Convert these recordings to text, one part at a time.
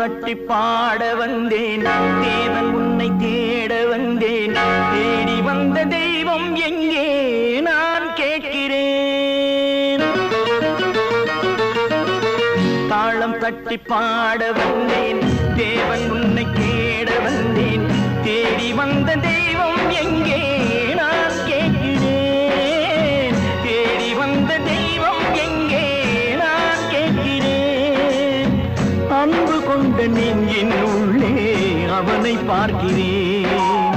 தட்டி பாட வந்தேன், தேவன் உன்னை தேட வந்தேன். தேடி வந்த தெய்வம் எங்கே நான் கேட்கிறேன். தாளம் தட்டி பாட வந்தேன், தேவன் உன்னை தேட வந்தேன். தேடி வந்த தெய்வம் எங்கே நான் கேட்கிறேன். தேடி வந்த தெய்வம் எங்கே நான் கேட்கிறேன். அன்பு கொண்ட நெஞ்சின் உள்ளே அவனை பார்க்கிறேன்.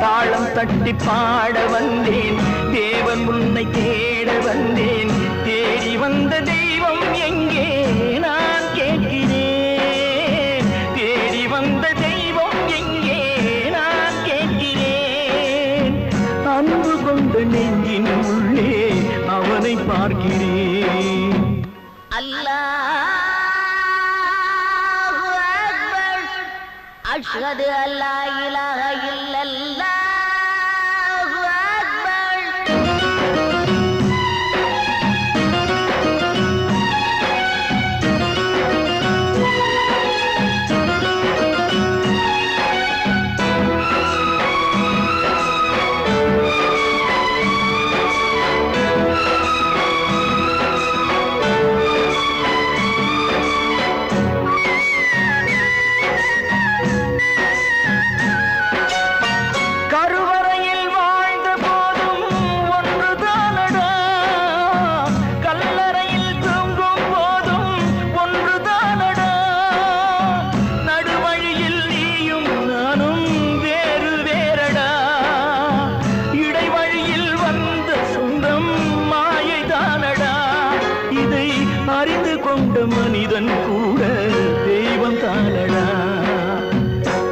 தாளம் தட்டி பாட வந்தேன், தேவன் உன்னை தேட வந்தேன். தேடி வந்த தெய்வம் எங்கே நான் கேட்கிறேன். தேடி வந்த தெய்வம் எங்கே நான் கேட்கிறேன். அன்பு கொண்ட நெஞ்சின் உள்ளே அவனை பார்க்கிறேன். அல்லாஹு அக்பர், அஷ்ஹது அல்லா இலாஹ இல்லல்லாஹு அக்பர். கருவறையில் வாழ்ந்த போதும் ஒன்றுதானடா, கல்லறையில் தூங்கும் போதும் ஒன்றுதானடா. நடுவழியில் நீயும் நானும் வேறு வேறடா. இடைவழியில் வந்த சொந்தம் மாயைதானடா. இதை அறிந்து கொண்ட மனிதன் கூட தெய்வம் தானடா.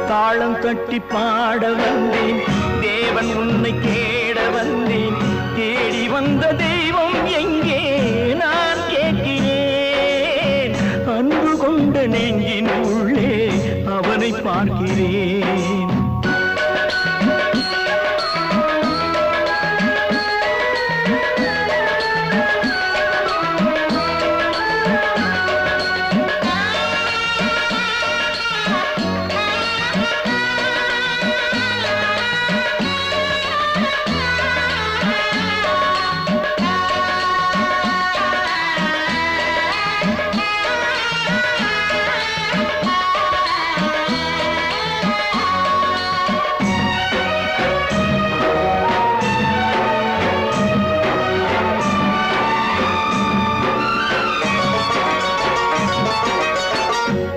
தாளம் தட்டி பாட வந்தேன், தேவன் உன்னை தேட வந்தேன். தேடி வந்த தெய்வம் எங்கே நான் கேட்கிறேன். அன்பு கொண்ட நெஞ்சின் உள்ளே அவனை பார்க்கிறேன்.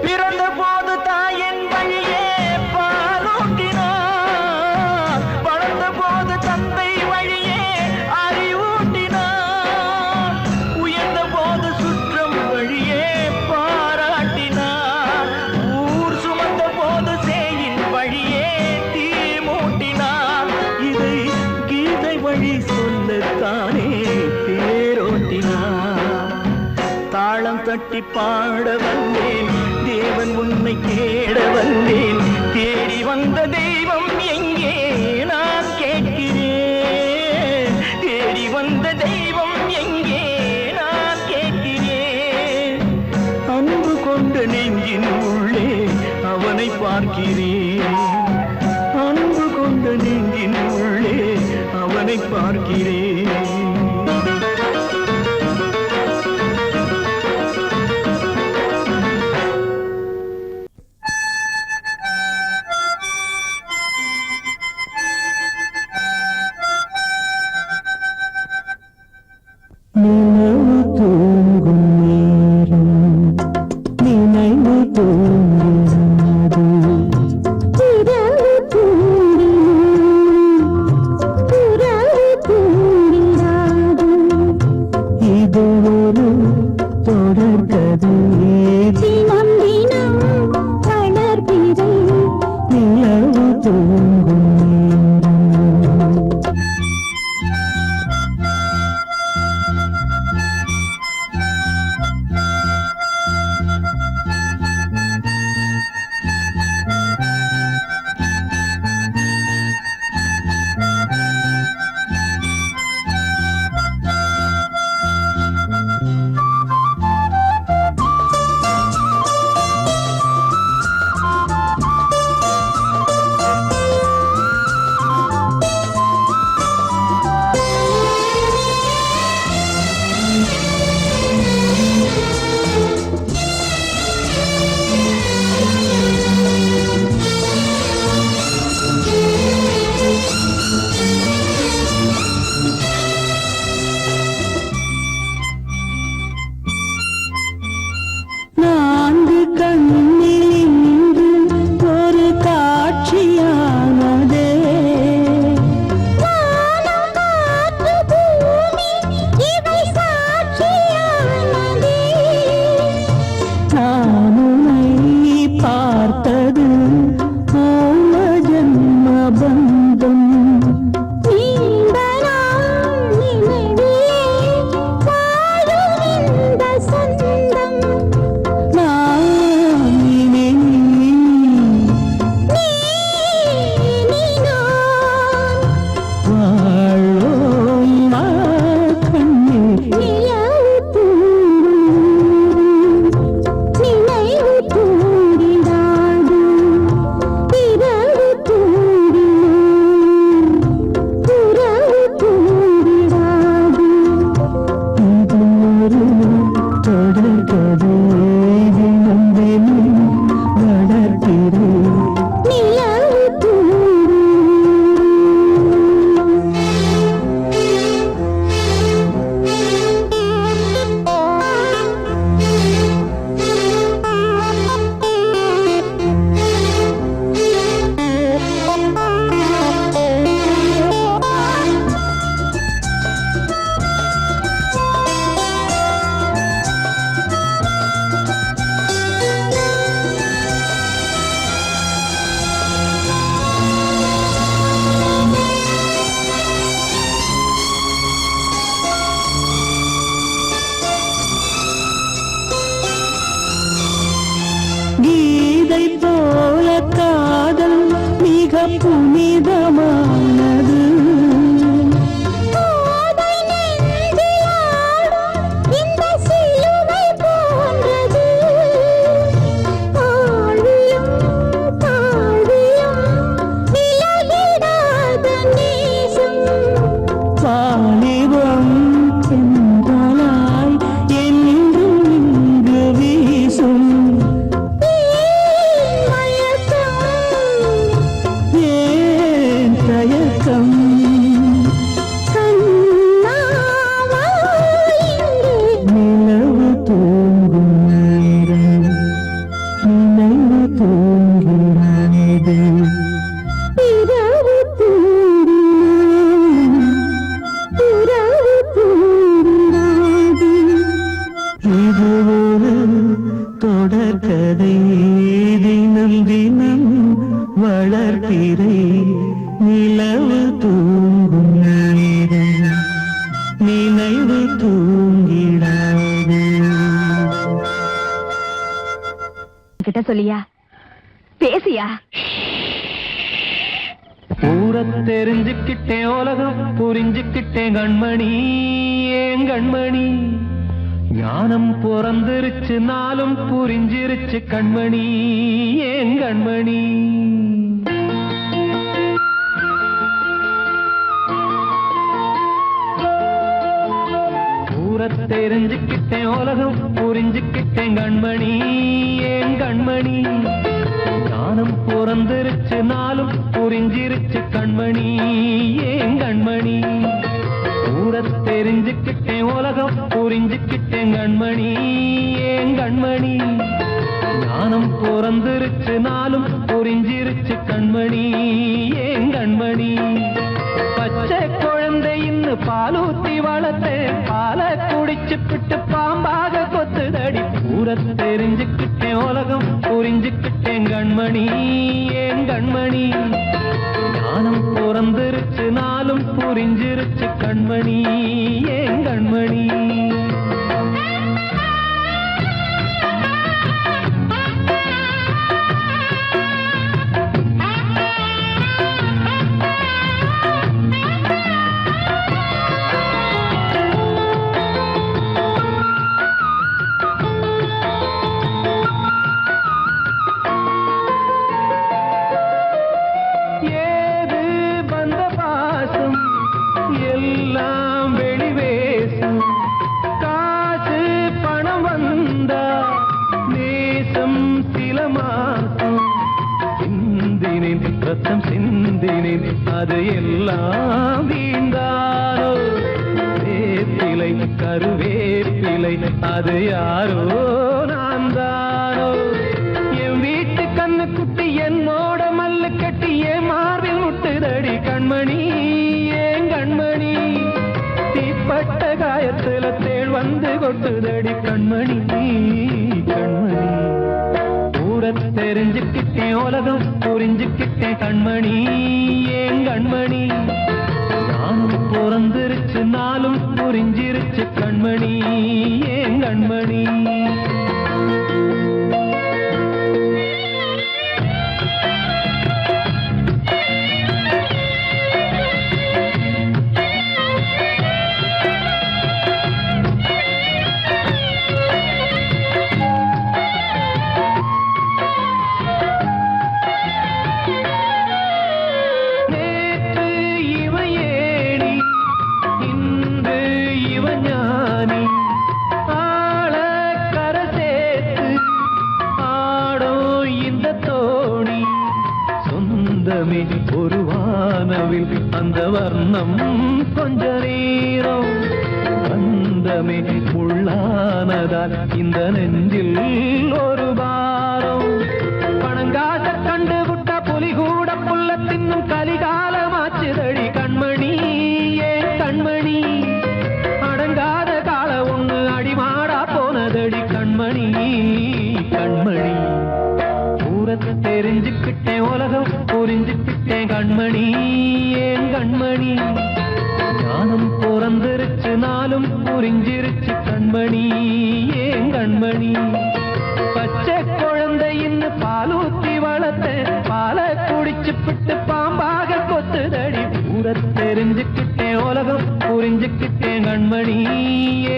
பிறந்த போது தாயின் வழியே பாலூட்டினார், வளர்ந்த போது தந்தை வழியே அறிவூட்டினார், உயர்ந்த போது சுற்றம் வழியே பாராட்டினார், ஊர் சுமந்த போது சேயின் வழியே தீ மூட்டினார். இதை கீதை வழி சொல்லத்தானே தேரோட்டினார். தாளம் தட்டி பாட வந்தேன், தேவன் உன்னை தேட வந்தேன். தேடி வந்த தெய்வம் எங்கே நான் கேட்கிறேன். தேடி வந்த தெய்வம் எங்கே நான் கேட்கிறேன். அன்பு கொண்ட நெஞ்சின் உள்ளே அவனை பார்க்கிறேன். அன்பு கொண்ட நெஞ்சின் உள்ளே அவனை பார்க்கிறேன். நினைவு தூங்கும் நேரம், நினைவு தூங்காது. இரவு தூங்கினான், உறவு தூங்கினாது. இது ஒரு தொடர்கதை, தினம் தினம் வளர்பிறை, நிலவு தூங்கும் நேரம். தொடர்கதை தினம் தினம் வளர்க்கிறேன் நிலவு தூங்கும் கீதை போல காதல் மிக புனிதமானது கோதை நெஞ்சிலாடும் இந்த சிலுவை போன்றது ஆழியும் தாழ்வியும் விலகிடாத நேசம் வாலிபம் சென்றாய் என்றும் இங்கு வீசும் ஏன் தயக்கம் நிலவு தூங்கும் நேரம் நினைவு தூங்கிறானது இது ஒரு தொடர்கதை தினம் தினம் வளர்க்கிறேன் நிலவு தூங்கும் நேரம் நினைவு தூங்கிடாது கிட்ட சொல்லியா பேசியா ஊர தெரிஞ்சுக்கிட்டேன் உலகம் புரிஞ்சுக்கிட்டேன் கண்மணி ஏன் கண்மணி ஞானம் பிறந்திருச்சு நாளும் புரிஞ்சிருச்சு கண்மணி ஏன் கண்மணி ஊர தெரிஞ்சுக்கிட்டேன் உலகம் புரிஞ்சுக்கிட்டேன் கண்மணி ஏன் கண்மணி ஞானம் பிறந்திருச்சு நாளும் புரிஞ்சிருச்சு கண்மணி ஏன் கண்மணி ஊர தெரிஞ்சுக்கிட்டேன் உலகம் புரிஞ்சுக்கிட்டேன் கண்மணி ஏன் கண்மணி ஞானம் பிறந்திருச்சு நாளும் புரிஞ்சிருச்சு கண்மணி ஏன் கண்மணி பச்சை குழந்தை இன்னும் பாலூத்தி வளர்த்தேன் பாலை குடிச்சு பிட்டு பாம்பாக கொத்துதடி ஊர தெரிஞ்சுக்கிட்டேன் உலகம் புரிஞ்சுக்கிட்டேன் கண்மணி ஏன் கண்மணி ஞானம் பிறந்திருச்சு நாளும் புரிஞ்சிருச்சு கண்மணி ஏன் கண்மணி ஏது வந்த பாசம் எல்லாம் வெளிவேசம் காசு பணம் வந்தா நேசம் சில மாசம் சிந்தினேன் ரத்தம் சிந்தினேன் அது எல்லாம் வீண்டாரோ வேப்பிலை கருவேப்பிலை அது யாரோ நான் தானோ என் வீட்டு கண்ணு குட்டி என்னோட மல்லு கட்டி என் மார்பில் முட்டுதடி கண்மணி ஏன் கண்மணி தீப்பட்ட காயத்துல தேள் வந்து கொட்டுதடி கண்மணி கண்மணி ஊர தெரிஞ்சுக்கிட்டேன் உலகம் புரிஞ்சுக்கிட்டேன் கண்மணி ஏன் கண்மணி நானும் பிறந்திருச்சு நாளும் புரிஞ்சிருச்சு கண்மணி ஏன் கண்மணி வர்ணம் கொஞ்ச நேரம் பந்தமே உள்ளானதால் இந்த நெஞ்சில் ஒரு பாரம் பணங்காச கண்டு விட்ட புலி கூட புல்ல தின்னும் கலிகாலமாச்சுதடி கண்மணி ஏன் கண்மணி அடங்காத கால ஒண்ணு அடிமாடா போனதடி கண்மணி கண்மணி ஊரத்தை தெரிஞ்சுக்கிட்டேன் உலகம் புரிஞ்சுக்கிட்டேன் கண்மணி ஏன் கண்மணி ஞானம் பிறந்திருச்சு நாளும் புரிஞ்சிருச்சு கண்மணி ஏன் கண்மணி பச்சை குழந்தை இன்னும் பாலூத்தி வளர்த்த பாலை குடிச்சு பிட்டு பாம்பாக கொத்துதடி ஊரத்தை தெரிஞ்சுக்கிட்டேன் உலகம் புரிஞ்சுக்கிட்டேன் கண்மணி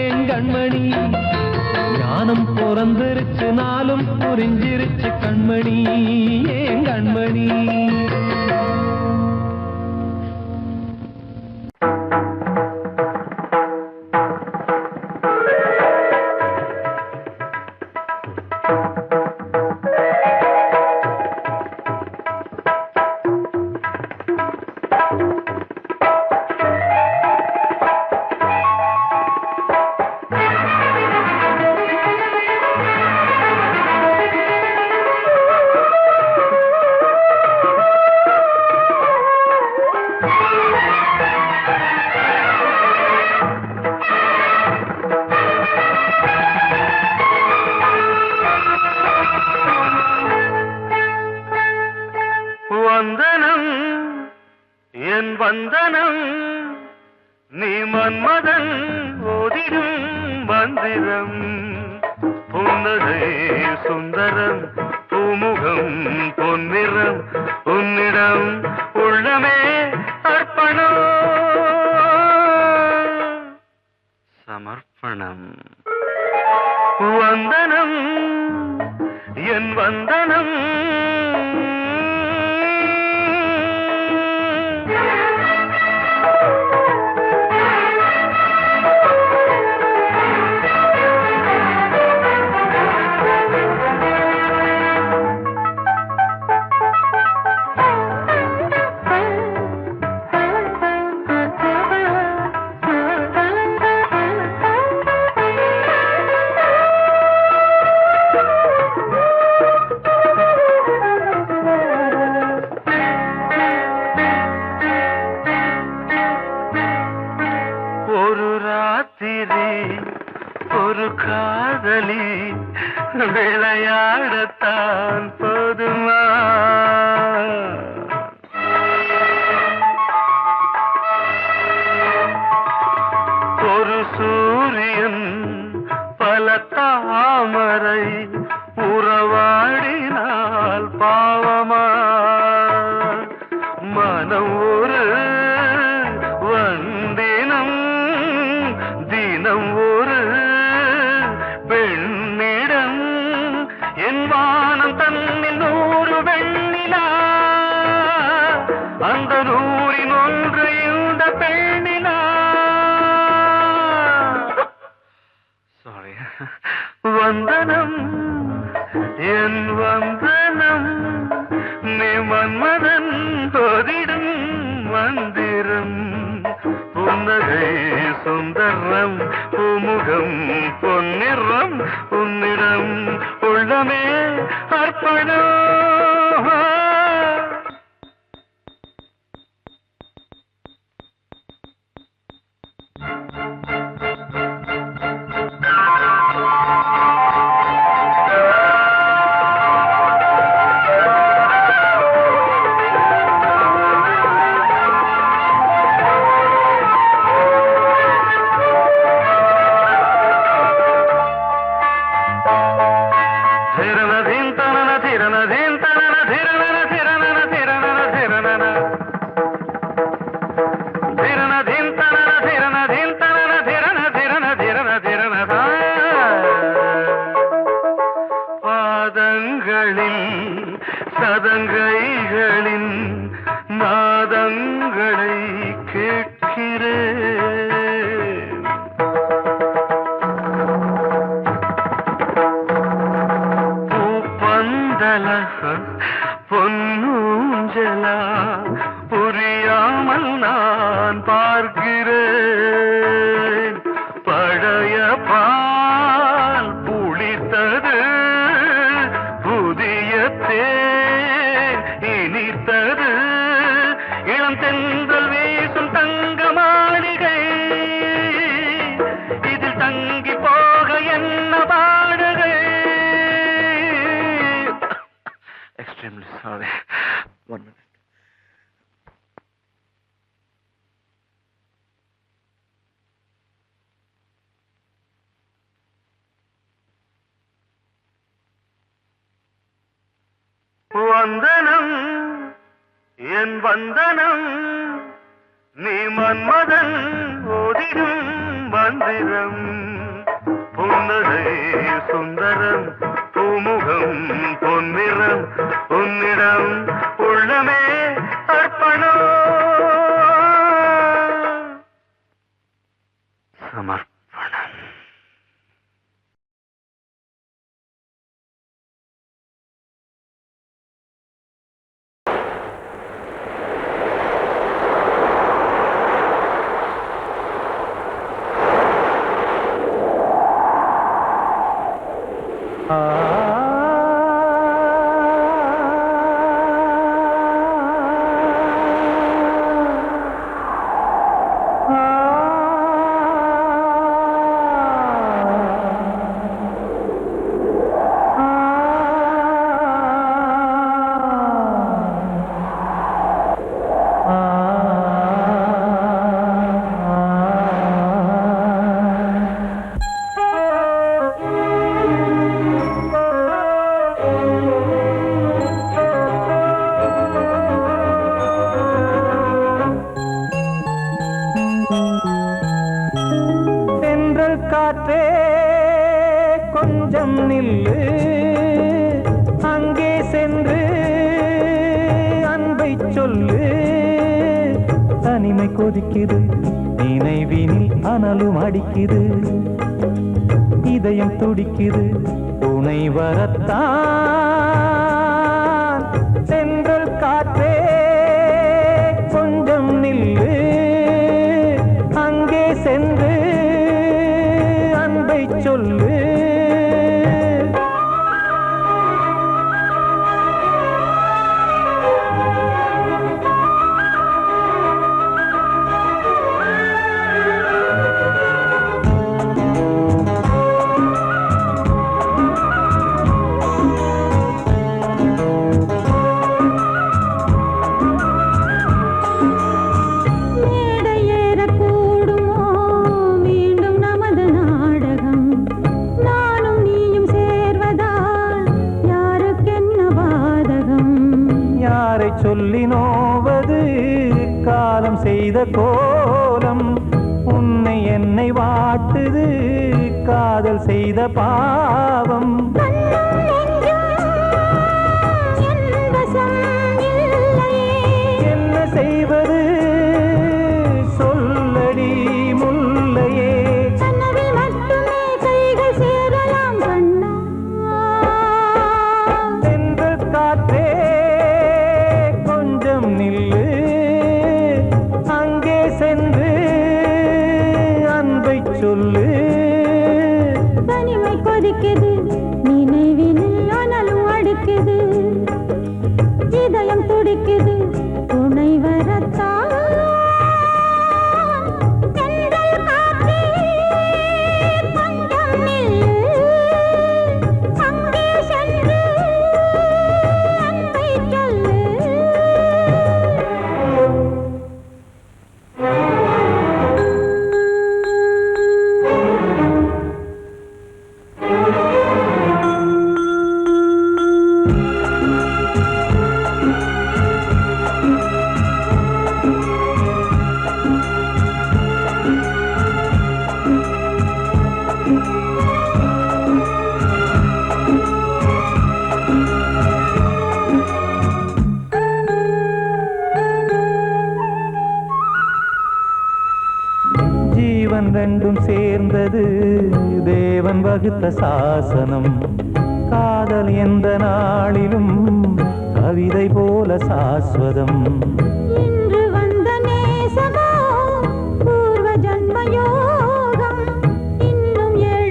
ஏன் கண்மணி ஞானம் பிறந்திருச்சு நாளும் புரிஞ்சிருச்சு கண்மணி ஏன் கண்மணி வந்தனம் நீ மன்மதன் ஓதிடும் மந்திரம் புன்னகை சுந்தரம் பூமுகம் பொன்னிறம் உன்னிடம் உள்ளமே அர்ப்பணம் சமர்ப்பணம் வந்தனம் என் வந்தனம் விளையாடத்தான் போதுமா ஒரு சூரியன் பல தாமரை உறவாடினால் பாவமா மனம் ஒரு வந்தினம் தினம் ஒரு பெண்ணிடம் என் வானம் தன்னில் 100 வெண்ணிலா அந்த 100இன் ஒன்று இந்த பெண்ணிலா சாரி வந்தனம் என் வந்தனம் நீ மன்மதன் தோதிடும் மந்திரம் புன்னகை சுந்தரம் பூமுகம் பொன்னிறம் உன்னிடம் உள்ளமே அர்ப்பணம் சதங்கைகளின் நாதங்களை கேட்கிறேன் பூப்பந்தல பொன்னூஞ்சலா புரியாமல் நான் பால் புளித்தது புதிய தேன் இனித்தது இளம் தென்றல் வீசும் தங்க மாளிகை இதில் தங்கி போக என்ன பாடுகை. Extremely sorry. 1 minute. வந்தனம் என் வந்தனம் நீ மன்மதன் ஓதிடும் மந்திரம் புன்னகை சுந்தரம் பூமுகம் பொன்னிறம் உன்னிடம் உள்ளமே அர்ப்பணம் சமர்ப்பணம். காற்றே கொஞ்சம் நில்லு அங்கே சென்று அன்பை சொல்லு தனிமை கொதிக்குது நினைவினில் அனலும் அடிக்குது இதயம் துடிக்குது துணை வரத்தான் சென்றல் காற்றே கொஞ்சம் நில்லு அங்கே சென்று அன்பை சொல்லு சொல்லி நோவது காலம் செய்த கோலம் உன்னை என்னை வாட்டுது காதல் செய்த பாவம் என்ன செய்வது சொல்லடி முல்லையே சென்று காற்றே நில்லு அங்கே சென்று அன்பை சொல்லு தனிமை கொதிக்குது நினைவினில் அனலும் அடிக்குது இதயம் துடிக்குது துணை வரத்தான் ரெண்டும் சேர்ந்தது தேவன் வகுத்த சாசனம் காதல் எந்த நாளிலும் கவிதை போல சாஸ்வதம் இன்று வந்த நேசமோ பூர்வ ஜன்ம யோகம் இன்னும் 7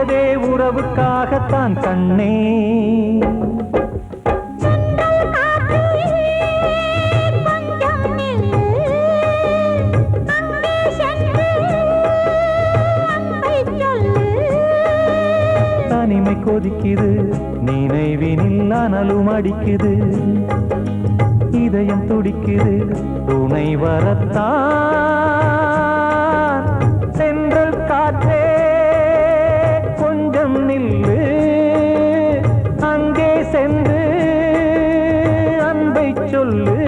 வந்ததே உறவுக்காகத்தான் கண்ணே. தனிமை கொதிக்குது நினைவினில் அனலும் அடிக்குது, இதயம் துடிக்குது துணை வரத்தான். சென்றல் காற்றே கொஞ்சம் நில்லு, அங்கே சென்று அன்பை சொல்லு.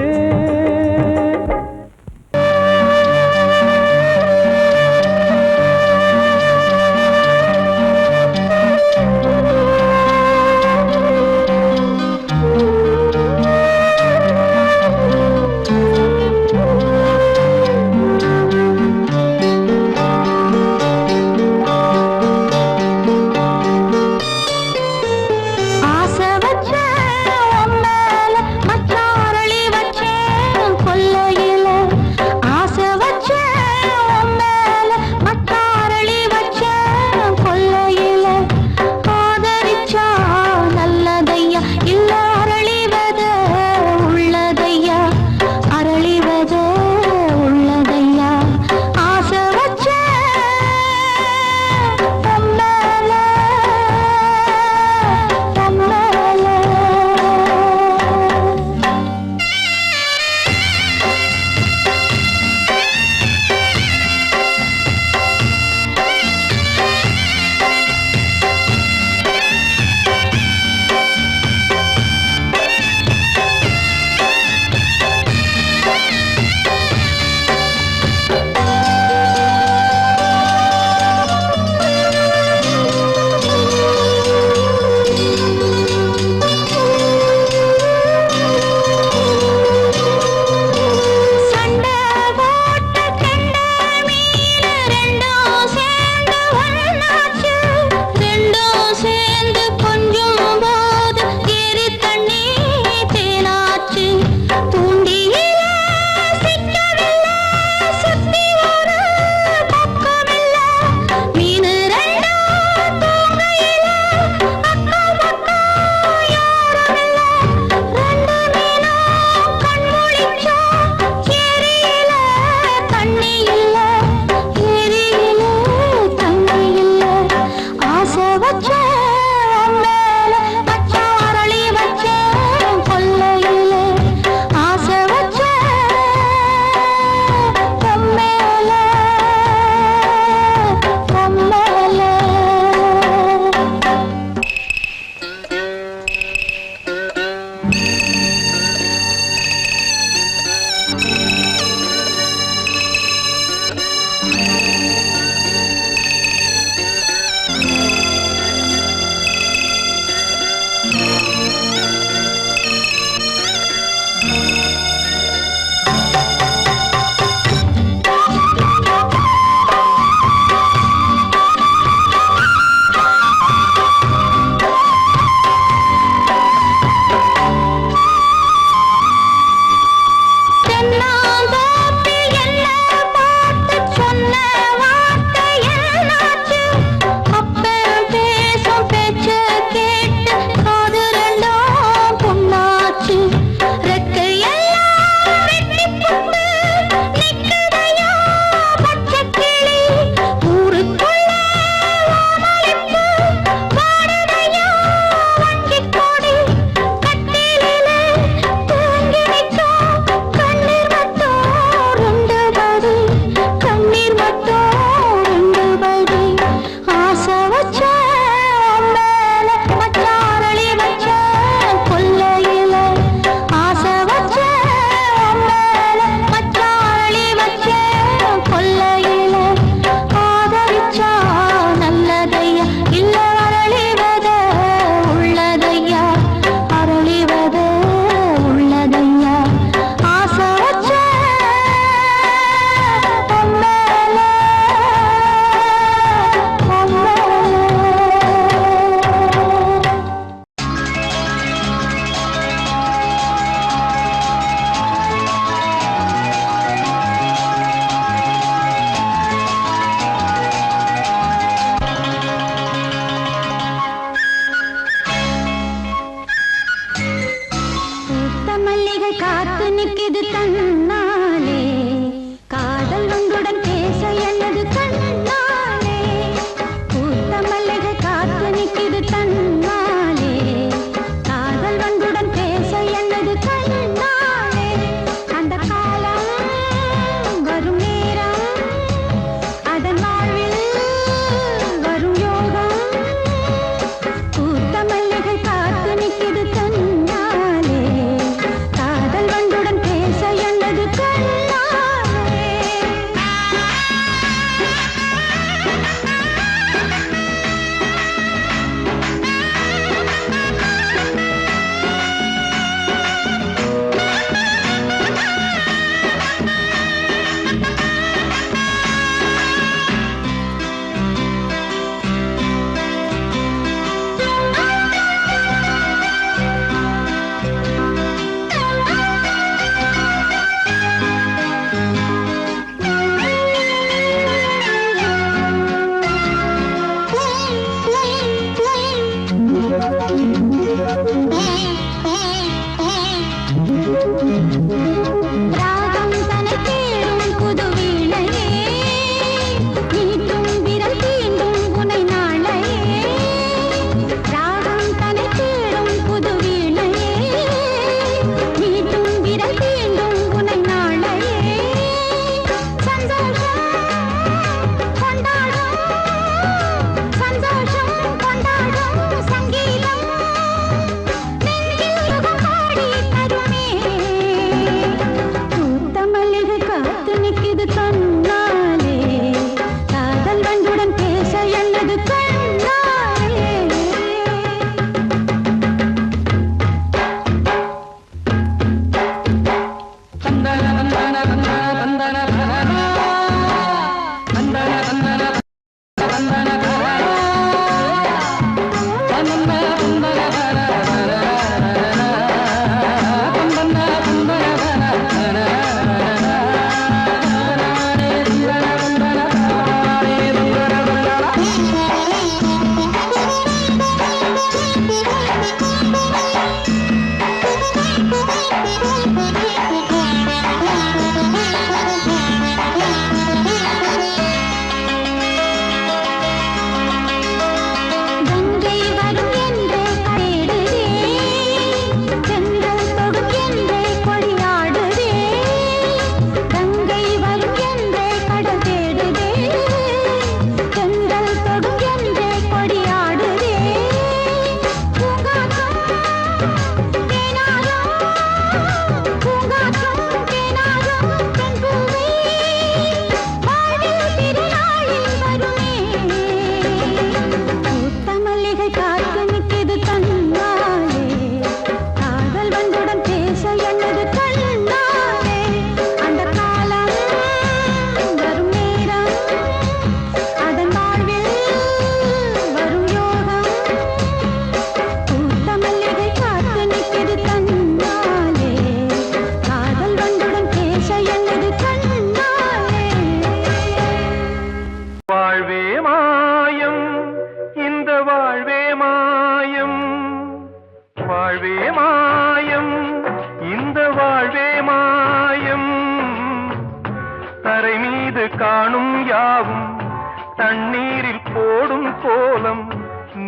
தண்ணீரில் போடும் கோலம்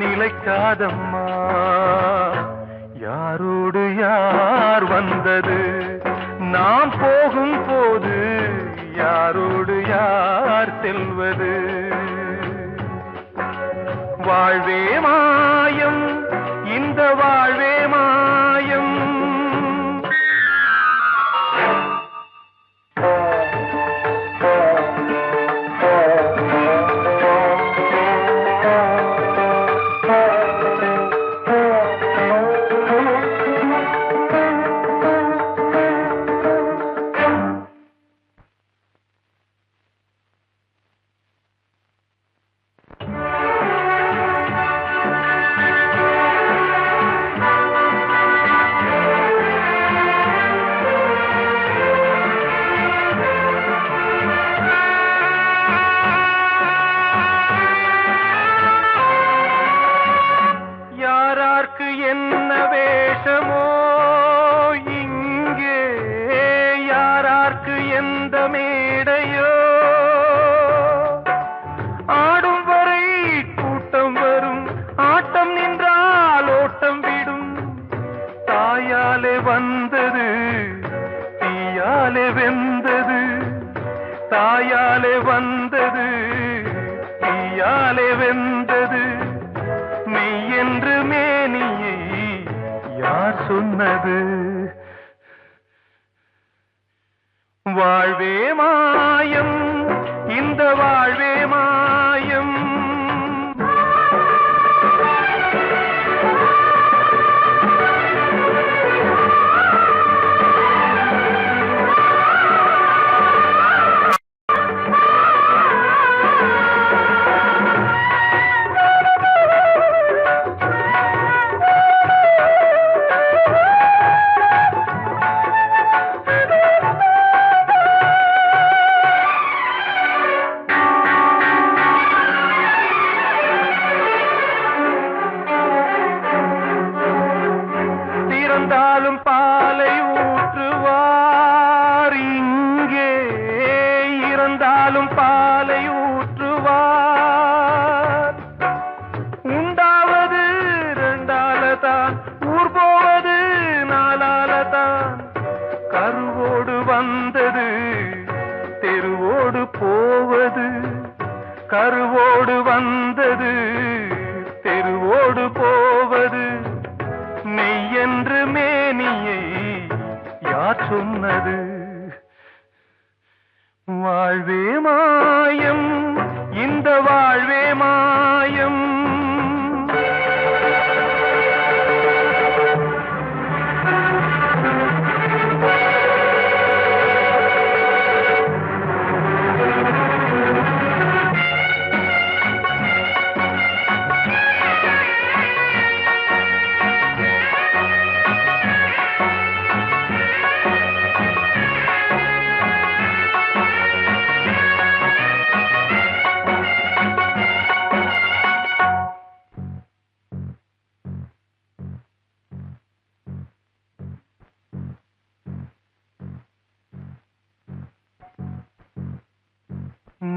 நிலைக்காதம்மா. யாரோடு யார் வந்தது நாம் போகும் போது, யாரோடு யார் செல்வது? வாழ்வே மாயம், இந்த வாழ்வே மாயம். என்ன வேஷமோ இங்கே, யாரார்க்கு எந்த மேடையோ, ஆடும் வரை கூட்டம் வரும், ஆட்டம் நின்றால் ஓட்டம் விடும். தாயாலே வந்தது தீயாலே வெந்தது, தாயாலே வந்தது தீயாலே வெந்தது. மெய் என்று மேனியை யார் சொன்னது? வாழ்வே மாயம், இந்த வாழ்வே மாயம். இறந்தாலும் பாலை ஊற்றுவார் இங்கே, இறந்தாலும் பாலை ஊற்றுவார். உண்டாவது ரெண்டாலதான், ஊர் போவது நாலாலதான். கருவோடு வந்தது தெருவோடு போவது, கருவோடு வந்தது தெருவோடு போவது. மெய் என்று மேனியை யார் சொன்னது? வாழ்வே மாயம், இந்த வாழ்வே மாயம்.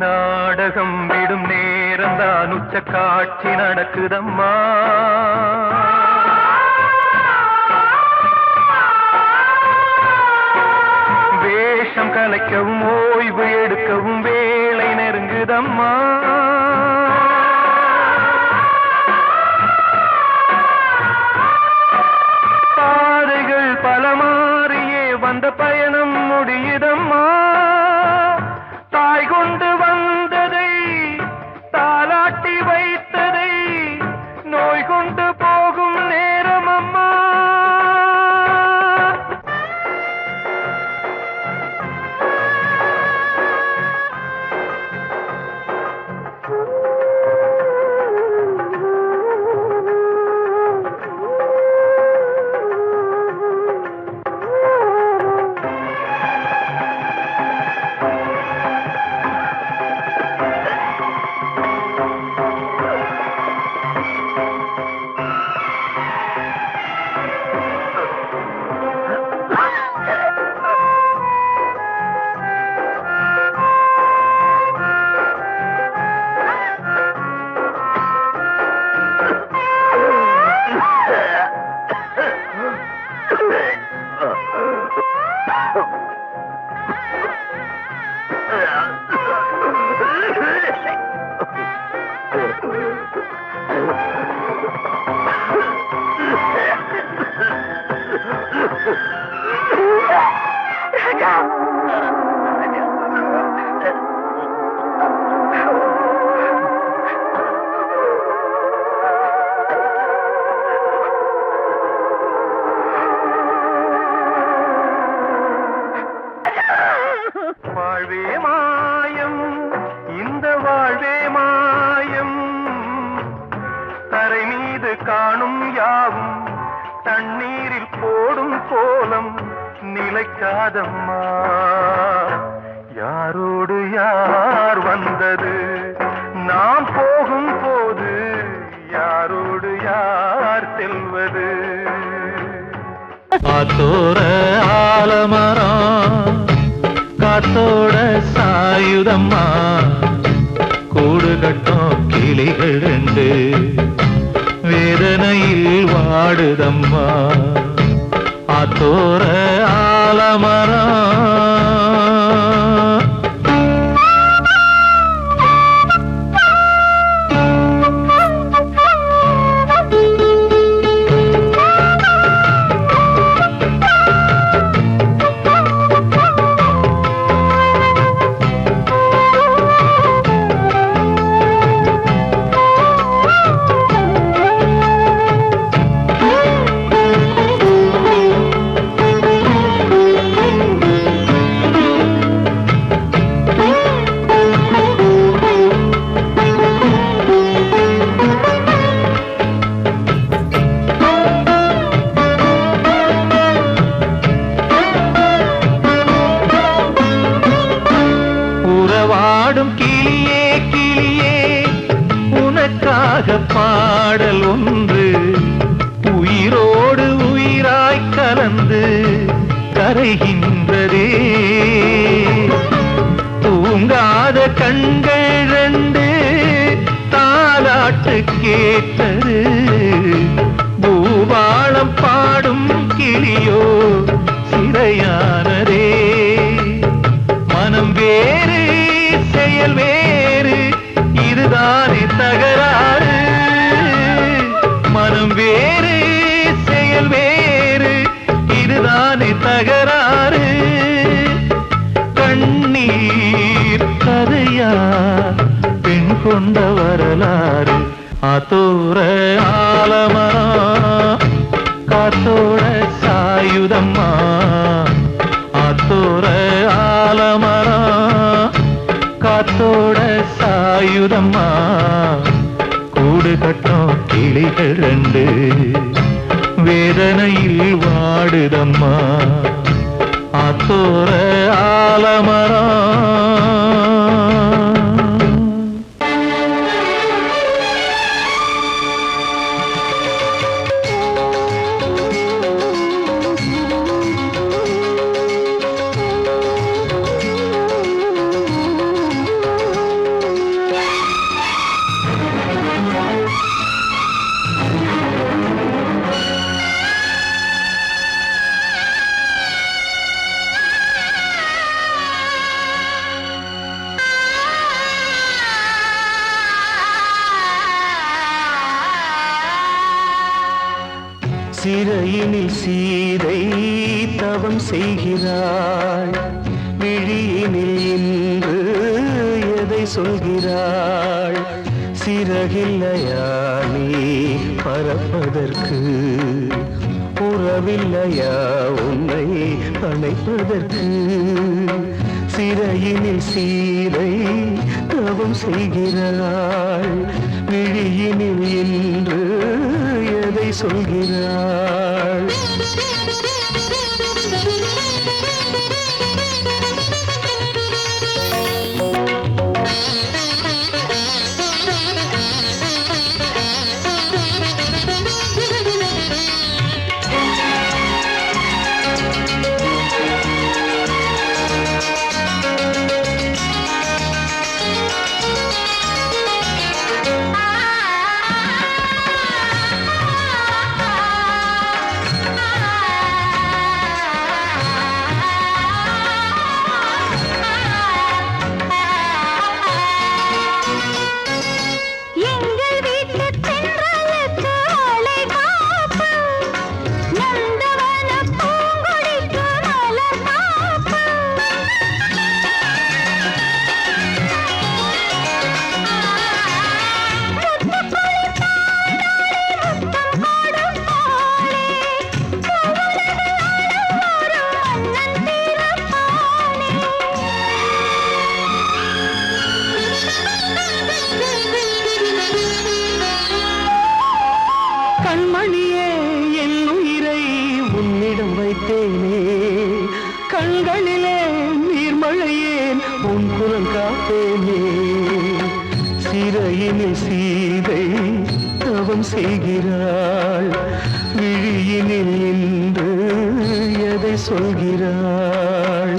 நாடகம் விடும் நேரம்தான் உச்ச காட்சி நடக்குதம்மா. வேஷம் கலைக்கவும் ஓய்வு எடுக்கவும் வேளை நெருங்குதம்மா. பாதைகள் பல மாறியே வந்த பயணம் முடியுதம்மா. தாய் கொண்டு வந்ததை தாலாட்டி வைத்ததை நோய் கொண்டு போகும் நேரம் அம்மா. காணும் யாவும் தண்ணீரில் போடும் கோலம் நிலைக்காதம்மா. யாரோடு யார் வந்தது நாம் போகும் போது, யாரோடு யார் செல்வது? காத்தோர ஆலமரம் காத்தோட சாயுதம்மா, கூடு கட்டும் கிளிகள் ரெண்டு வேதனையில் வாடுதம்மா. ஆத்தோர ஆலமரம் பாடும் கிளியே கிளியே உனக்காக பாடல் ஒன்று உயிரோடு உயிராய் கலந்து கரைகின்றதே. தூங்காத கண்கள் ரெண்டு தாலாட்டு கேட்டது, பூபாளம் பாடும் கிளியோ சிறையானதே. மனம் வேறு செயல் வேறு இதுதானே தகராறு, மனம் வேறு செயல் வேறு இதுதானே தகராறு. கண்ணீர் கதையா பெண் கொண்ட வரலாறு. ஆத்தோர ஆலமரம் காத்தோட சாயுதம்மா, ஆத்தோர ஆலமரம் காத்தோட சாயுதம்மா, கூடு கட்டும் கிளிகள் ரெண்டு வேதனையில் வாடுதம்மா. ஆத்தோர ஆலமரம் சிறையினில் சீதை தவம் செய்கிறாள், விழியினில் இன்று எதை சொல்கிறாள்? சிறகில்லையா நீ பறப்பதற்கு, உறவில்லையா உன்னை அணைப்பதற்கு? சிறையினில் சீதை தவம் செய்கிறாள், விழியினில் இன்று எதை சொல்கிறாள்? சிறையினில் சீதை தவம் செய்கிறாள், விழியினில் இன்று எதை சொல்கிறாள்?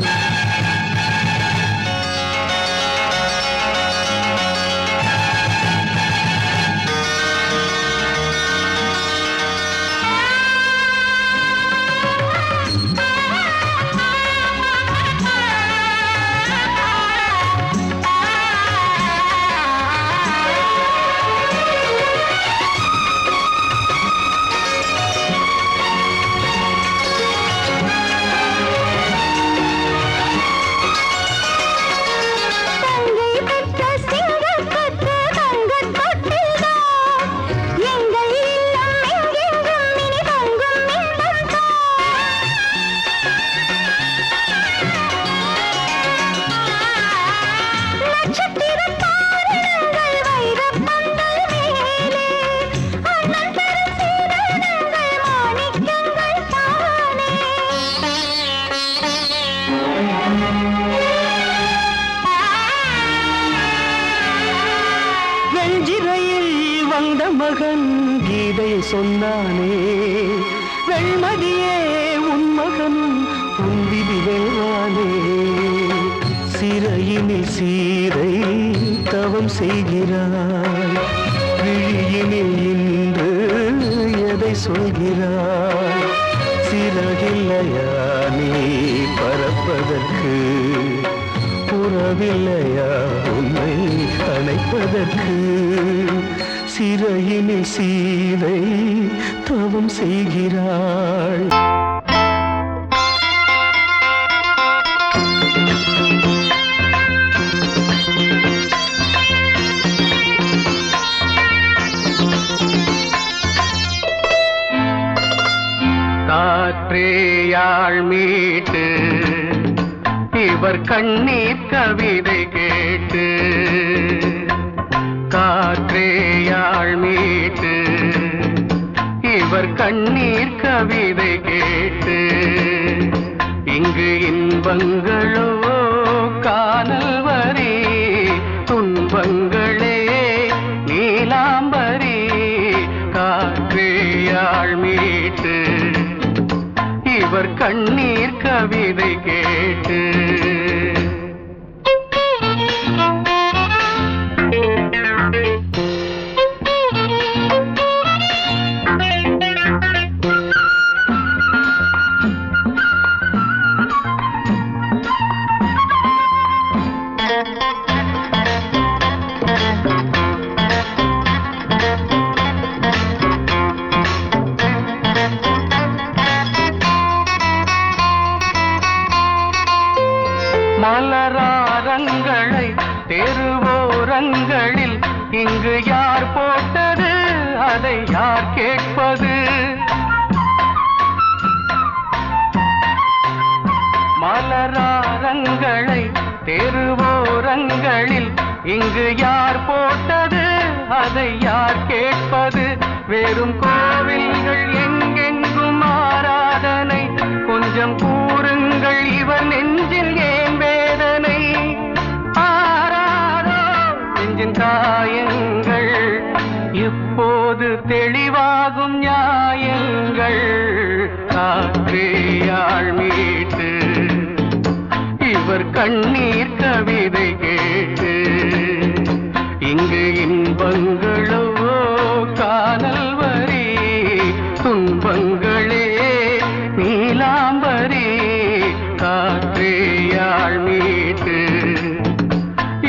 வந்த மகன் கீதை சொன்னானே, வெண்மதியே உன் மகன் உன் விதி வெல்வானே. சிறையினில் சீதை தவம் செய்கிறாள், விழியினில் இன்று எதை சொல்கிறாள்? சிறகில்லையா நீ பறப்பதற்கு, புறவில்லையா உன்னை அணைப்பதற்கு? சிறையினில் சீதை தவம் செய்கிறாள். காற்றேயாள் மீட்டு இவர் கண்ணீர் கவிதை கேட்டு, காற்றேயாள் மீட்டு இவர் கண்ணீர் கவிதை கேட்டு, இங்கு இன்பங்களோ காணல் வரி, துன்பங்களே நீலாம்பரி. காற்றேயாள் மீட்டு இவர் கண்ணீர் கவிதை கேட்டு, மலராரங்களை தெருவோரங்களில் இங்கு யார் போட்டது, அதை யார் கேட்பது? மலராரங்களை தெருவோரங்களில் இங்கு யார் போட்டது, அதை யார் கேட்பது? வெறும் கோவில்கள் எங்கெங்கும் ஆராதனை, கொஞ்சம் கூறுங்கள் இவர் நெஞ்சில் ஏன் வேதனை? ஆராரோ நெஞ்சின் காயங்கள், இப்போது தெளிவாகும் நியாயங்கள். காற்றேயாள் மீட்டு இவர் கண்ணீர் கவிதை கேட்டு, இங்கு இன்பங்களோ காணல் வரி, துன்பங்களே நீலாம்பரி. காற்றேயாள் மீட்டு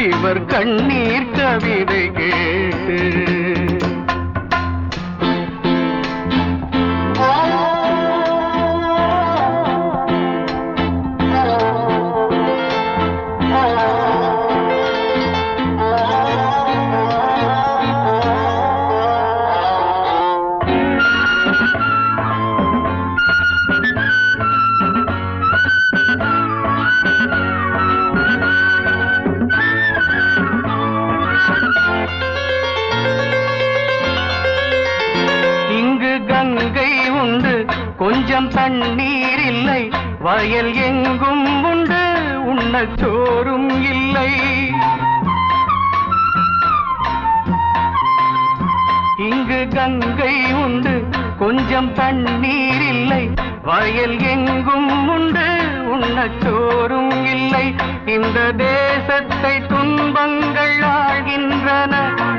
இவர் கண்ணீர் கவிதை கேட்டு, கொஞ்சம் தண்ணீர் இல்லை, வயல் எங்கும் உண்டு, உண்ணச் சோறும் இல்லை. கங்கை உண்டு, கொஞ்சம் தண்ணீர் இல்லை. வயல் எங்கும் உண்டு, உண்ணச்சோறும் இல்லை. இந்த தேசத்தை துன்பங்கள் ஆழ்கின்றன,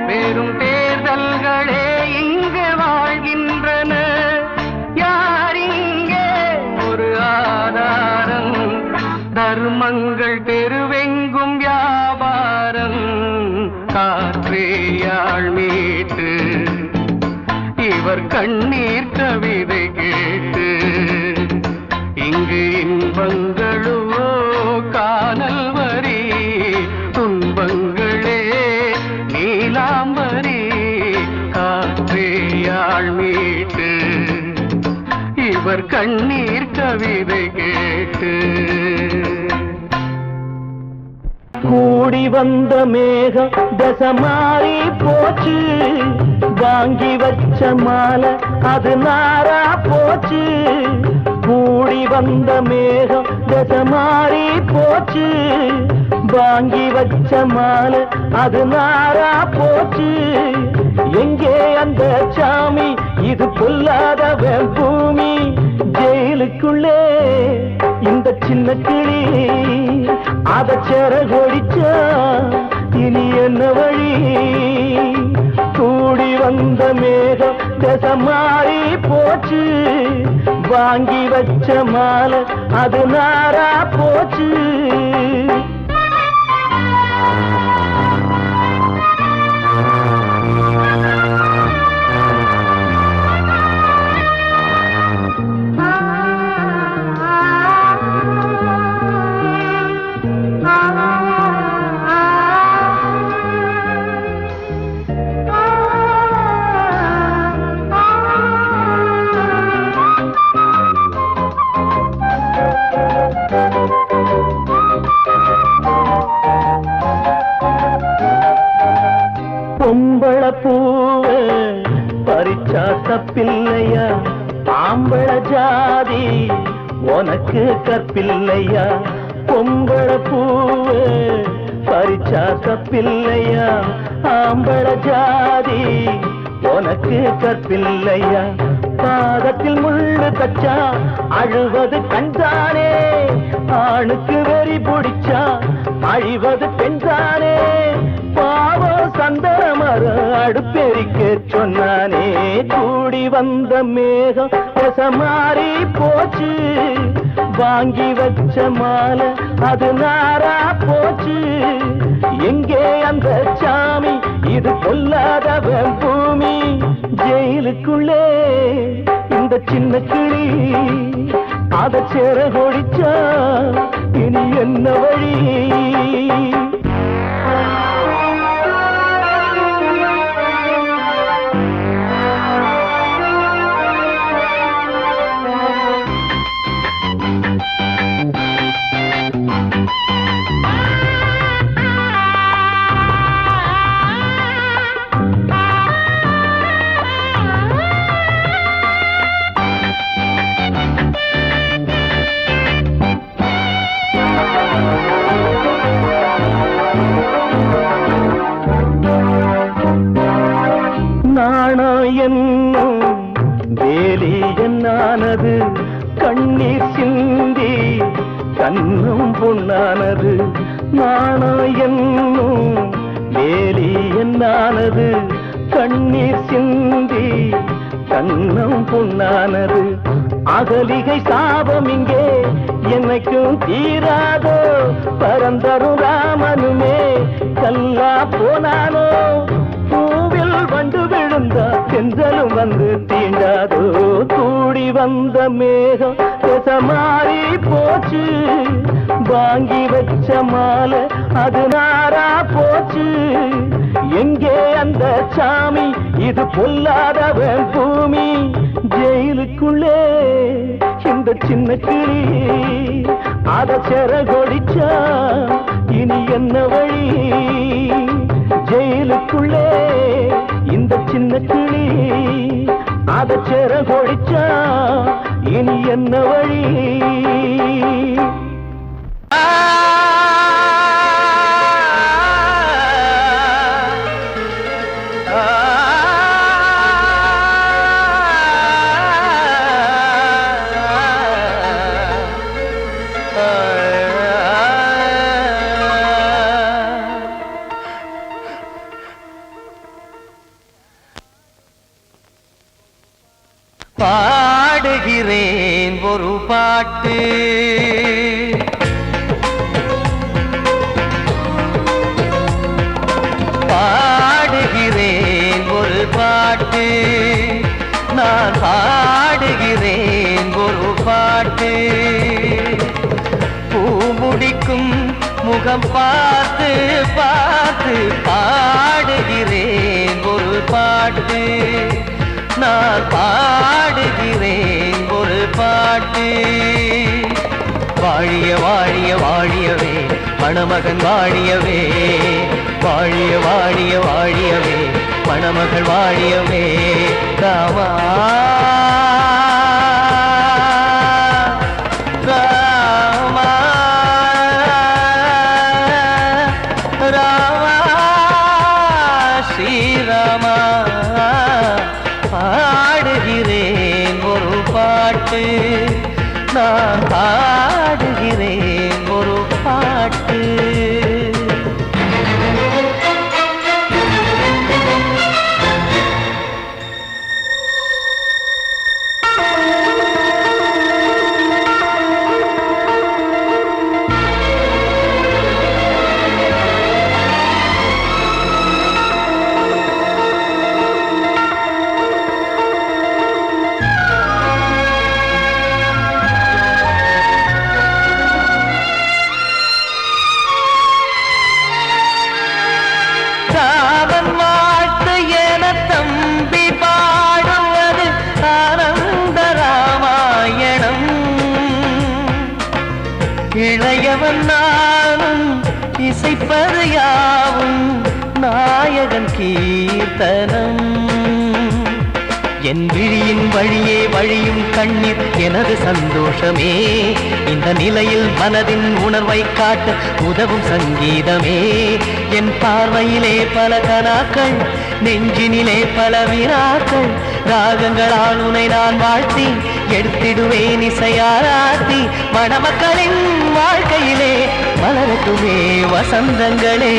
வெறும் தேர்தல்களே இங்கு வாழ்கின்றன. யார் இங்கே ஒரு ஆதாரம்? தர்மங்கள் தெருவெங்கும் வியாபாரம். காற்றேயாள் மீட்டு இவர் கண்ணீர் கவிதை கேட்டு, இங்கு இன்பங்களோ காணல் வரி, துன்பங்களே நீலாம்பரி. காற்றேயாள் மீட்டு இவர் கண்ணீர் கவிதை கேட்டு. கூடி வந்த மேகம் தசை மாறி போச்சு, வாங்கி வச்ச மாலை அது நாரா போச்சு. கூடி வந்த மேகம் தசை மாறி போச்சு, வாங்கி வச்ச மாலை அது நாரா போச்சு. எங்கே அந்த சாமி? இது பொல்லாதவன் பூமி. ஜெயிலுக்குள்ளே இந்த சின்ன கிளி அத செரகொடிச்சா இனி என்ன வழி? கூடி வந்த மேகம் தசை மாறி போச்சு, வாங்கி வச்ச மாலை அது நாரா போச்சு. பொம்பள பூவ பறிச்சா தப்பில்லையா? ஆம்பள ஜாதி உனக்கு கற்பில்லையா? பொம்பள பூவ பறிச்சா தப்பில்லையா? ஆம்பள ஜாதி உனக்கு கற்பில்லையா? பாதத்தில் முள்ளு தச்சா அழுவது கண்தானே, ஆணுக்கு வெறி பிடிச்சா அழிவது பெண்தானே. பாவம் சந்தன மரம் அடுப்பெரிக்க சொன்னானே. கூடி வந்த மேகம் தசை மாறி போச்சு, வாங்கி வச்ச மாலை அது நாரா போச்சு. எங்கே அந்த சாமி? இது பொல்லாதவன் பூமி. ஜெயிலுக்குள்ளே இந்த சின்ன கிளி அத செரகொடிச்சா இனி என்ன வழி? என்னும் வேலி என்னானது? கண்ணீர் சிந்தி கண்ணும் பொன்னானது. நாணம் என்னும் வேலி என்னானது? கண்ணீர் சிந்தி கண்ணும் பொன்னானது. அகலிகை சாபம் இங்கே என்னைக்கும் தீராதோ? பரந்தரும் ராமனுமே கல்லா போனானோ? பூவில் வண்டு விழுந்தா செஞ்சலும் வந்து தீண்டாதோ? கூடி வந்த மேகம் தசை மாறி போச்சு, வாங்கி வச்ச மாலை அது நாரா போச்சு. எங்கே அந்த சாமி? இது பொல்லாதவன் பூமி. ஜெயிலுக்குள்ளே இந்த சின்ன கிளி அத செரகொடிச்சா இனி என்ன வழி? ஜெயிலுக்குள்ளே இந்த சின்ன கிளி அத செரகொடிச்சா இனி என்ன வழி? பாடுகிறேன் ஒரு பாட்டு பாடுகிறேன் ஒரு பாட்டு நான் பாடுகிறேன் ஒரு பாட்டு பூ முடிக்கும் முகம் பார்த்து பார்த்து பாடுகிறேன் ஒரு பாட்டு நான் பாடுகிறேன் ஒரு பாட்டு வாழிய வாழிய வாழியவே மணமகன் வாழியவே வாழிய வாழிய வாழியவே மணமகள் வாழியவே ராமா ராமா ராமா ஸ்ரீராமா பாடுகிறேன் ஒரு பாட்டு நான் பாடுகிறேன் ஒரு பாட்டு இளையவன் நானும் இசைப்பது யாவும் நாயகன் கீர்த்தனம் என் விழியின் வழியே வழியும் கண்ணீர் எனது சந்தோஷமே இந்த நிலையில் மனதின் உணர்வை காட்ட உதவும் சங்கீதமே என் பார்வையிலே பல கனாக்கள் நெஞ்சினிலே பல வினாக்கள் ராகங்களால் உனை நான் வாழ்த்தி எடுத்திடுவேன் இசையாராத்தி மணமக்களின் வாழ்க்கையிலே மலரட்டுமே வசந்தங்களே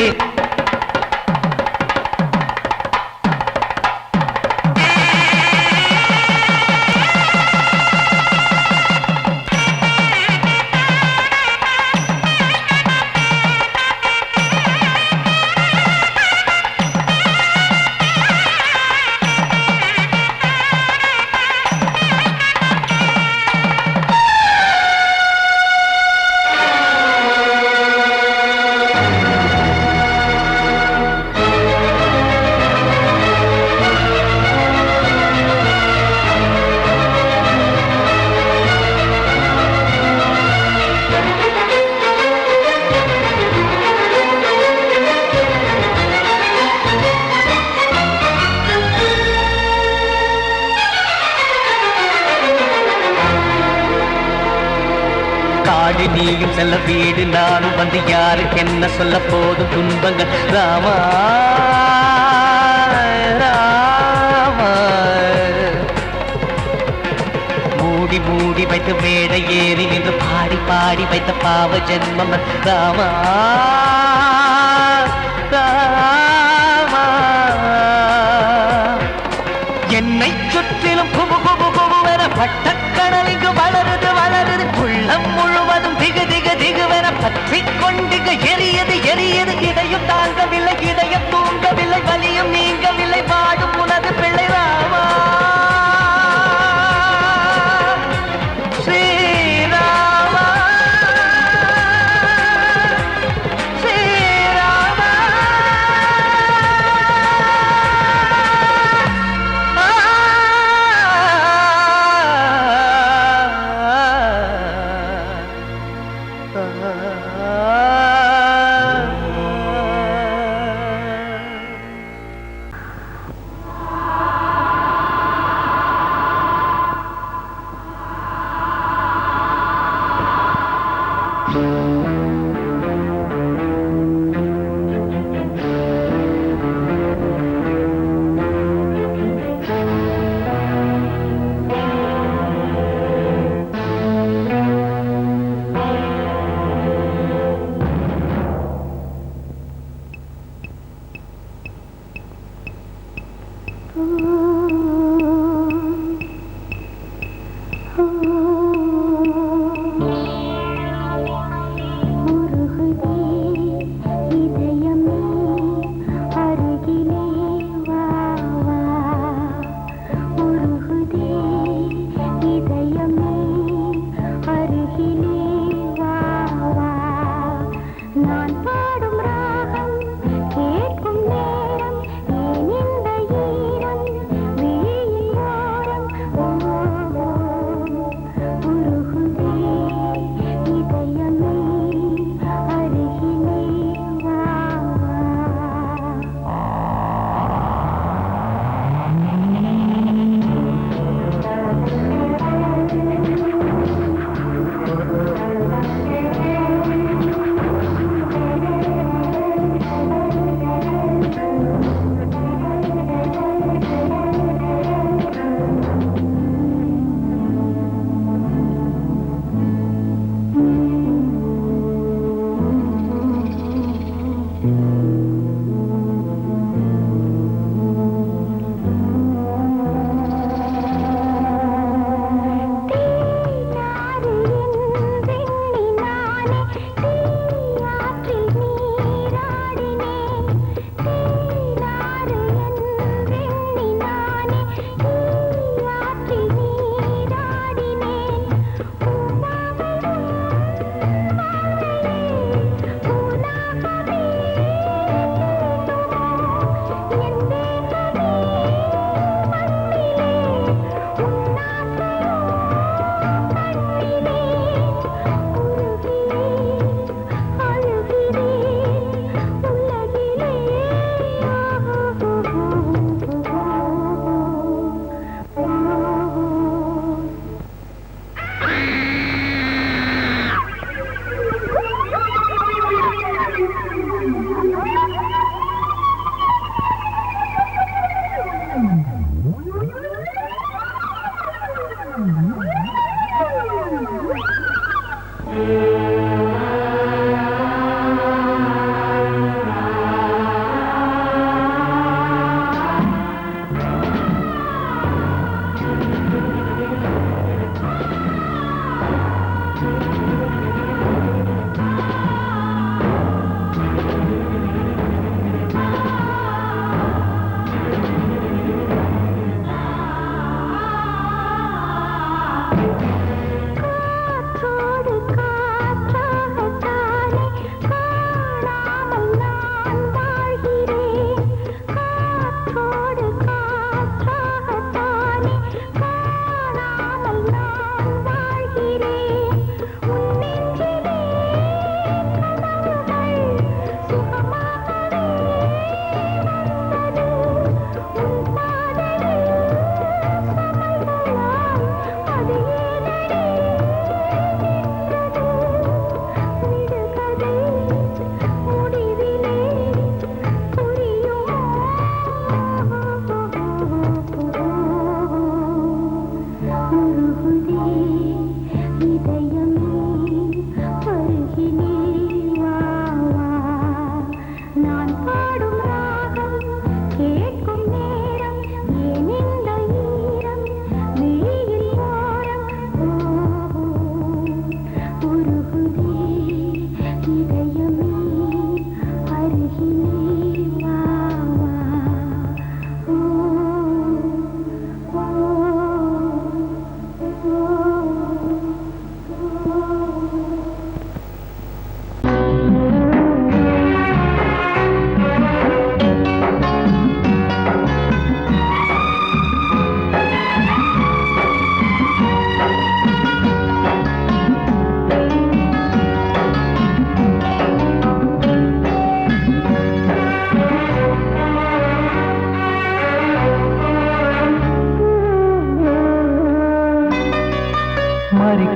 நீயும் செல்ல வீடு நானும் வந்து யாருக்கு என்ன சொல்ல போதும் துன்பங்கள் ராமா ராமா மூடி மூடி வைத்து மேடை ஏறி நின்று பாடி பாடி வைத்த பாவ ஜென்மம் ராமா ராமா என்னை சுற்றிலும் குபு குபு குபுவென பட்டக்கடல் இங்கு வளருது வளருது உள்ளம் முழுவதும் திகு திகு திகுவென பற்றி கொண்டிக எரியது எரியது இதையும் தாங்கவில்லை இதயம் தூங்கவில்லை வலியும் நீங்கவில்லை பாடும் உனது பிள்ளை ராமா ஸ்ரீராமா ஸ்ரீராமா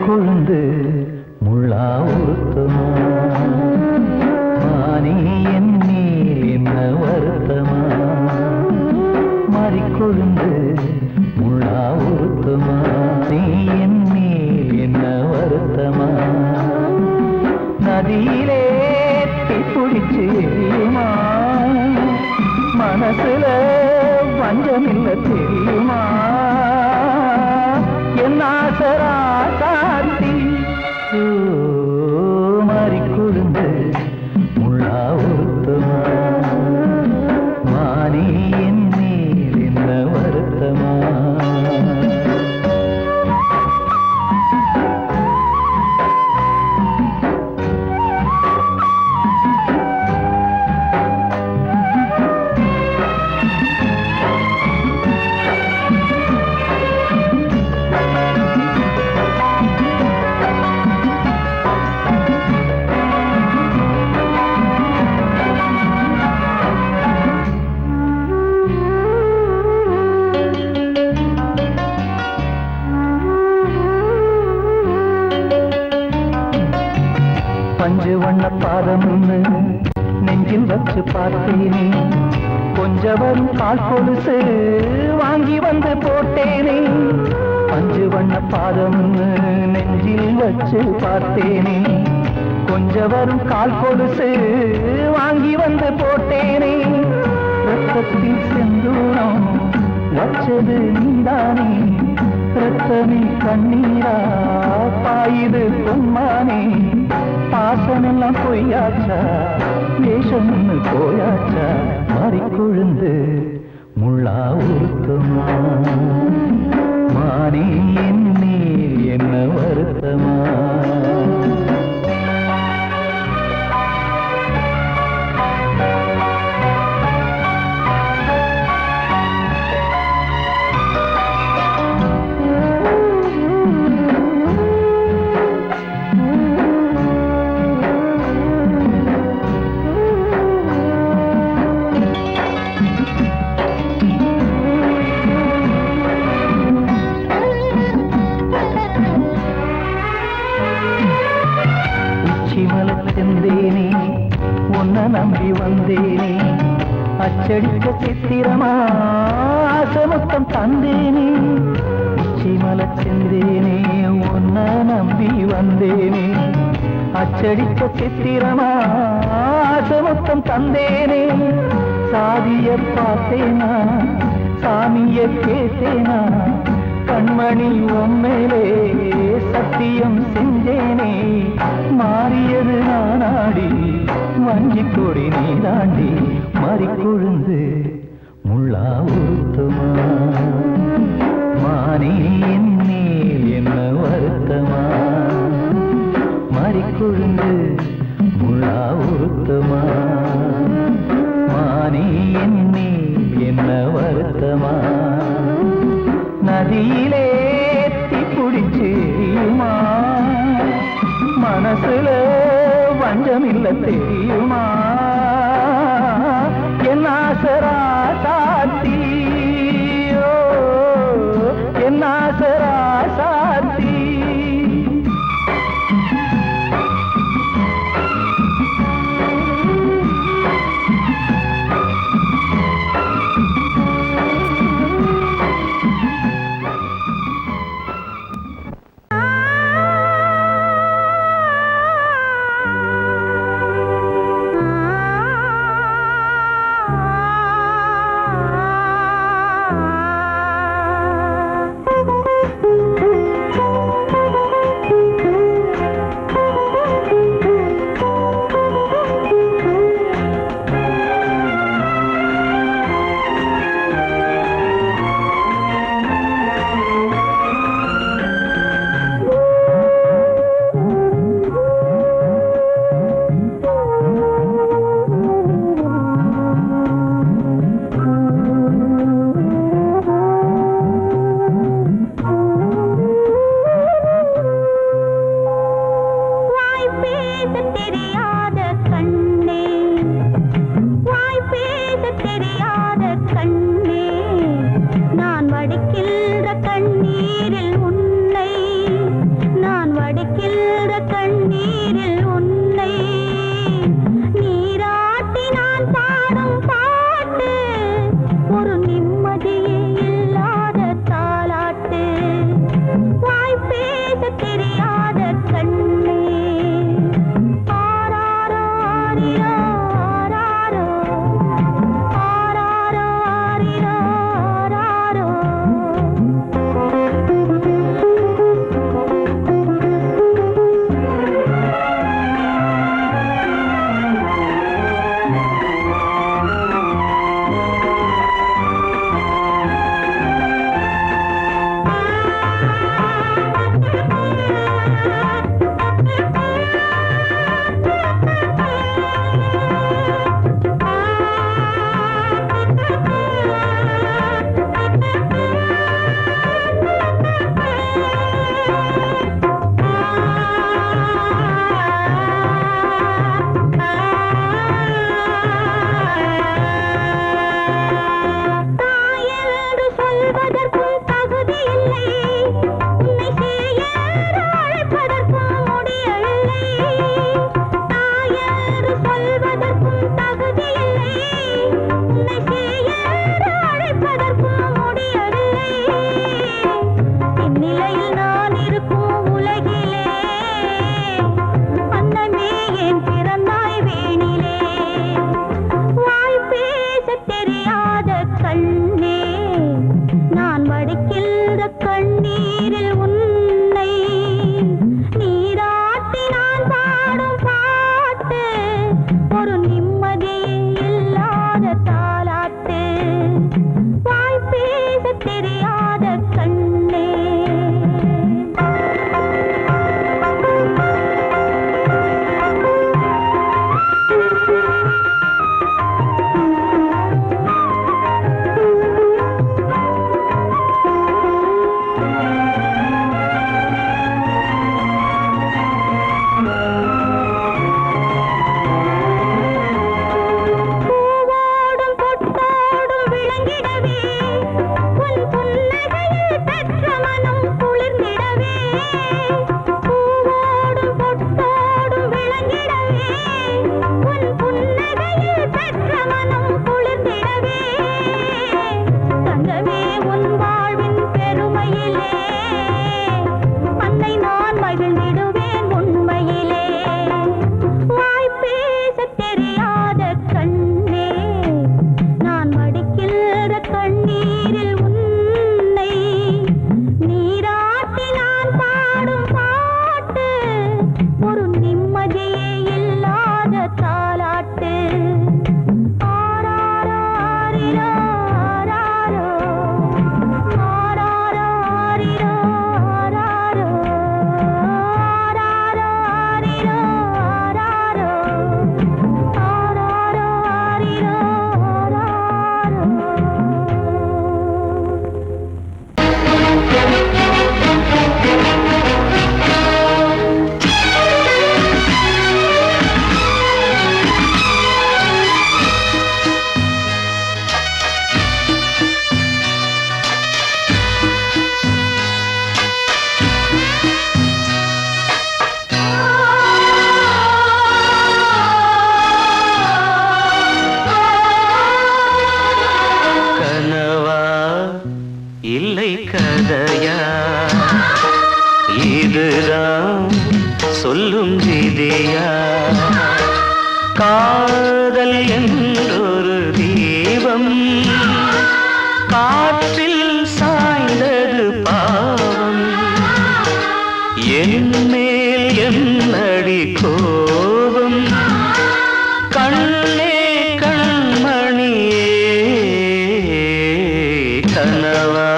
கொழுந்து முள்ளா உருத்தமா மானே என் மேல் என்ன வருத்தமா மாறிக்கொழுந்து முள்ளா உருத்தமா நீ என் மேல் என்ன வருத்தமா நதியிலே பிடிச்சு எரியுமா மனசுல வஞ்சமில்ல தெரியுமா என் ஆசரா சாத்தி மாறிக்கொழுந்து முள்ளா உருத்தமா மானே என் மேல் என்ன வருத்தமா பஞ்சு வண்ண பாதம் நெஞ்சில் வச்சு பார்த்தேனே கொஞ்ச வரும் கால் கொலுசு வாங்கி வந்து போட்டேனே பஞ்சு வண்ண பாதம் நெஞ்சில் வச்சு பார்த்தேனே கொஞ்ச வரும் கால் கொலுசு வாங்கி வந்து போட்டேனே ரத்தத்தில் செந்தூரம் வச்சது நீதானே ரத்தமே கண்ணீரா பாயுது பொம்மானே பாசமெல்லாம் பொய்யாச்சா வேஷம்னு போயாச்சா மாறிக்கொழுந்து முள்ளா உருத்தமா மானே என் மேல் என்ன வருத்தமா செந்தேனே உன்னை நம்பி வந்தேனே அச்சடித்த சித்திரமா முத்தம் தந்தேனே சிமல செந்தேனே உன்ன நம்பி வந்தேனே அச்சடித்த சித்திரமா முத்தம் தந்தேனே சாதிய பார்த்தேனா சாமிய கேட்டேனா கண்மணி உம்மேலே சத்தியம் செஞ்சேனே மாறியது நானாடி வஞ்சி கொடி நீதாண்டி மறிக்கொழுந்து முள்ளா உருத்தமா மானே மேல் என்ன வருத்தமா மறிக்கொழுந்து முள்ளா உருத்தமா மானே மேல் என்ன வருத்தமா நதியிலே பிடிச்சியுமா மனசுல வஞ்சமில்ல தெரியுமா என்ன ஆசரா சாத்தியோ என்ன ஆசரா சாத்தி உண்மையிலே அன்னை நான் மகிழ்ந்திடுவேன் உண்மையிலே வாய் பேச தெரியாத கண்ணே நான் மடிக்கின்ற கண்ணீரில் உன்னை நீராட்டி நான் பாடும் பாட்டு ஒரு நிம்மதியே இல்லாத தாலாட்டு ஆராரிரோ ஆராரோ ஆராரிரோ ஆராரோ ஆராரிரோ ஆராரோ ஆராரிரோ கனவா இல்லை கதையா இதுதான் சொல்லும் விதியா காதல் என்றொரு தீபம் காற்றில் சாய்ந்தது பாவம் என் மேல் என்னடி கோபம் கண்ணே கண்மணியே கனவா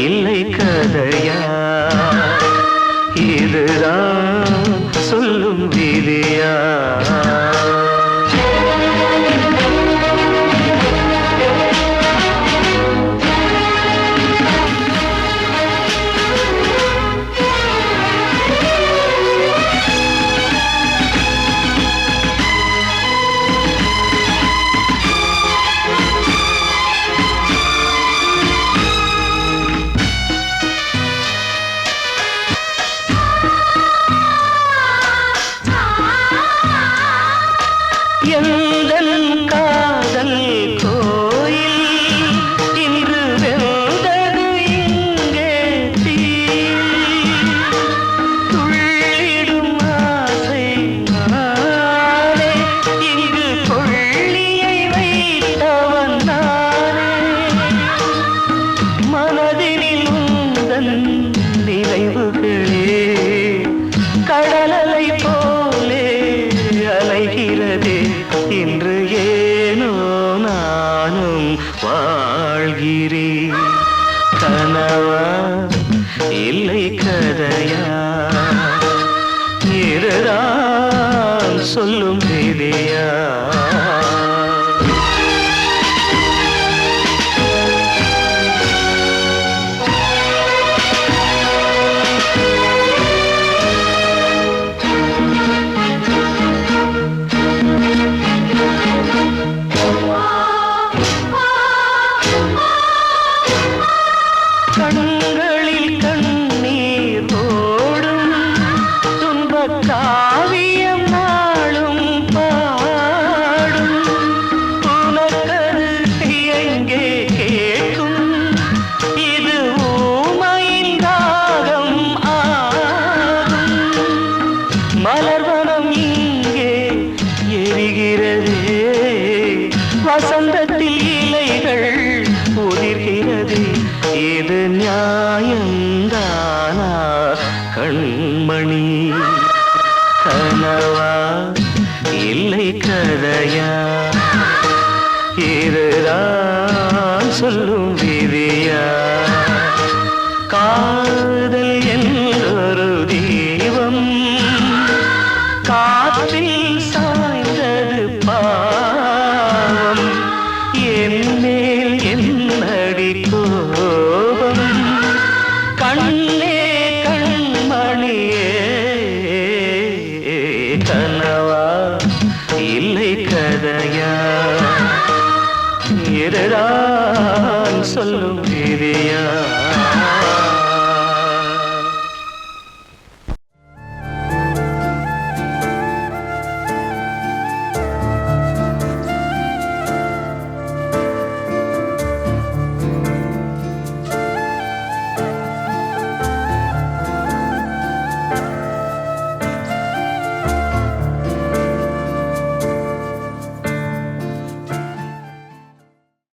இல்லை கதையா இதுதான் சொல்லும் விதியா எந்தன் காதல் கோயில் இன்று வெந்தது இங்கே தீ துள்ளிடும் ஆசை நானே இங்கு கொள்ளியை வைத்தவன் நானே மனதினில் உந்தன் நினைவுகளே கடலலை போலே அலைகிறதே இன்று ஏனோ நானும் வாழ்கிறேன் கனவா இல்லை கதையா இதுதான் சொல்லும் விதியா கண்களில் கண்ணீர் ஓடும் துன்பக் காவியம் நாளும் பாடும் உனக்கது எங்கே கேட்கும் இது ஊமையின் ராகம் ஆகும் மலர்வனம் இங்கே எரிகிறதே வசந்தத்தில் இலைகள் உதிர்கிறது இது நியாயந்தானா கண்மணி கனவா இல்லை கதையா இதுதான் சொல்லும் விதியா காதல் என்றொரு தீபம் காற்றில் சாய்ந்தது பாவம் என் மேல் என்னடி கோபம் கண்ணே கண்மணியே கனவா இல்லை கதையா இதுதான் சொல்லும்